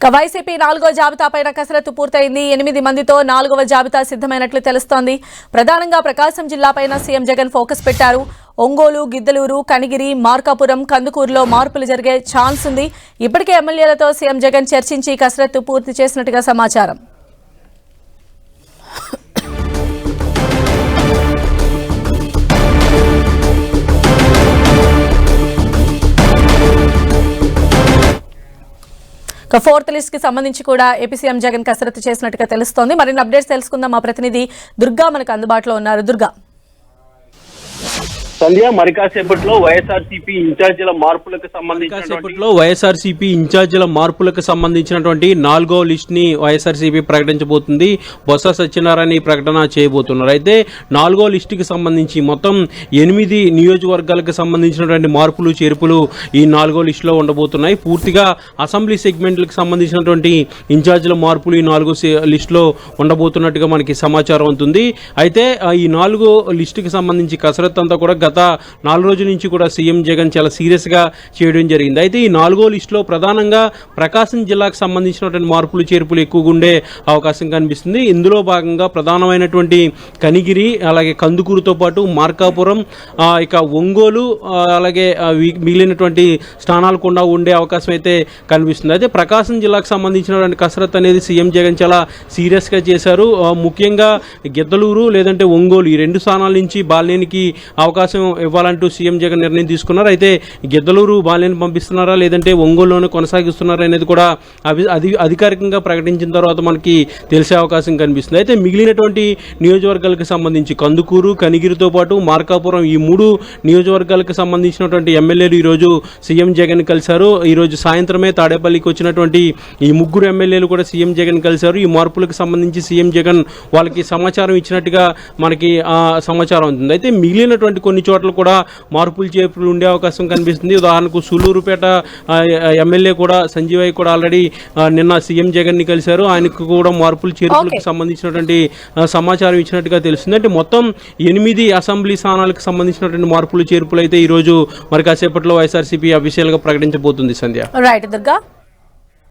YCP 4వ జాబితాపైన కసరత్తు పూర్తయింది. 8 మందితో 4వ జాబితా సిద్ధమైనట్లు తెలుస్తోంది. ప్రధానంగా ప్రకాశం జిల్లాపైన సీఎం జగన్ ఫోకస్ పెట్టారు. ఒంగోలు, గిద్దలూరు, కనిగిరి, మార్కాపురం, కందుకూరులో మార్పులు జరిగే ఛాన్స్ ఉంది. ఇప్పటికే ఎమ్మెల్యేలతో సీఎం జగన్ చర్చించి కసరత్తు పూర్తి చేసినట్టుగా సమాచారం. ఫోర్త్ లిస్ట్ కి సంబంధించి కూడా ఏపీ సీఎం జగన్ కసరత్తు చేసినట్టుగా తెలుస్తోంది. మరిన్ని అప్డేట్స్ తెలుసుకుందాం. మా ప్రతినిధి దుర్గా మనకు అందుబాటులో ఉన్నారు. దుర్గా, సంధ్య, మరి కాసేపట్లో వైఎస్ఆర్సీపీ ఇన్ఛార్జీల మార్పులకు సంబంధించినటువంటి 4వ లిస్ట్ ని వైఎస్ఆర్సీపీ ప్రకటించబోతుంది. బొత్స సత్యనారాయణ ప్రకటన చేయబోతున్నారు. అయితే 4వ లిస్ట్ కి సంబంధించి మొత్తం 8 నియోజకవర్గాలకు సంబంధించినటువంటి మార్పులు చేర్పులు ఈ 4వ లిస్ట్ లో ఉండబోతున్నాయి. పూర్తిగా అసెంబ్లీ సెగ్మెంట్లకు సంబంధించినటువంటి ఇన్ఛార్జీల మార్పులు ఈ 4వ లిస్ట్ లో ఉండబోతున్నట్టుగా మనకి సమాచారం ఉంటుంది. అయితే ఈ 4వ లిస్ట్ కి సంబంధించి కసరత్తు అంతా కూడా గత 4 రోజుల నుంచి కూడా సీఎం జగన్ చాలా సీరియస్ గా చేయడం జరిగింది. అయితే ఈ 4వ లిస్ట్ లో ప్రధానంగా ప్రకాశం జిల్లాకు సంబంధించినటువంటి మార్పులు చేర్పులు ఎక్కువగా ఉండే అవకాశం కనిపిస్తుంది. ఇందులో భాగంగా ప్రధానమైనటువంటి కనిగిరి, అలాగే కందుకూరుతో పాటు మార్కాపురం, ఇక ఒంగోలు, అలాగే మిగిలినటువంటి స్థానాలు కూడా ఉండే అవకాశం అయితే కనిపిస్తుంది. అయితే ప్రకాశం జిల్లాకు సంబంధించినటువంటి కసరత్తు అనేది సీఎం జగన్ చాలా సీరియస్ గా చేశారు. ముఖ్యంగా గిద్దలూరు లేదంటే ఒంగోలు ఈ 2 స్థానాల నుంచి బాలినేనికి అవకాశం ఇవ్వాలంటూ సీఎం జగన్ నిర్ణయం తీసుకున్నారు. అయితే గిద్దలూరు బాలినేని పంపిస్తున్నారా లేదంటే ఒంగోలులోనే కొనసాగిస్తున్నారా అనేది కూడా అధికారికంగా ప్రకటించిన తర్వాత మనకి తెలిసే అవకాశం కనిపిస్తుంది. అయితే మిగిలినటువంటి నియోజకవర్గాలకు సంబంధించి కందుకూరు, కనిగిరితో పాటు మార్కాపురం ఈ 3 నియోజకవర్గాలకు సంబంధించినటువంటి ఎమ్మెల్యేలు ఈరోజు సీఎం జగన్ కలిశారు. ఈరోజు సాయంత్రమే తాడేపల్లికి వచ్చినటువంటి ఈ 3 ఎమ్మెల్యేలు కూడా సీఎం జగన్ కలిశారు. ఈ మార్పులకు సంబంధించి సీఎం జగన్ వాళ్ళకి సమాచారం ఇచ్చినట్టుగా మనకి సమాచారం ఉంటుంది. అయితే మిగిలినటువంటి కొన్ని చోట్ల కూడా మార్పులు చేర్పులు ఉండే అవకాశం కనిపిస్తుంది. ఉదాహరణకు సూలూరుపేట ఎమ్మెల్యే కూడా సంజీవయ్య కూడా ఆల్రెడీ నిన్న సీఎం జగన్ ని కలిశారు. ఆయనకు కూడా మార్పులు చేర్పులకు సంబంధించినటువంటి సమాచారం ఇచ్చినట్టుగా తెలుస్తుంది. అంటే మొత్తం 8 అసెంబ్లీ స్థానాలకు సంబంధించినటువంటి మార్పులు చేర్పులు అయితే ఈ రోజు మరి కాసేపట్లో వైఎస్ఆర్సీపీ అఫీషియల్ గా ప్రకటించబోతుంది. సంధ్య, రైట్ దుర్గా.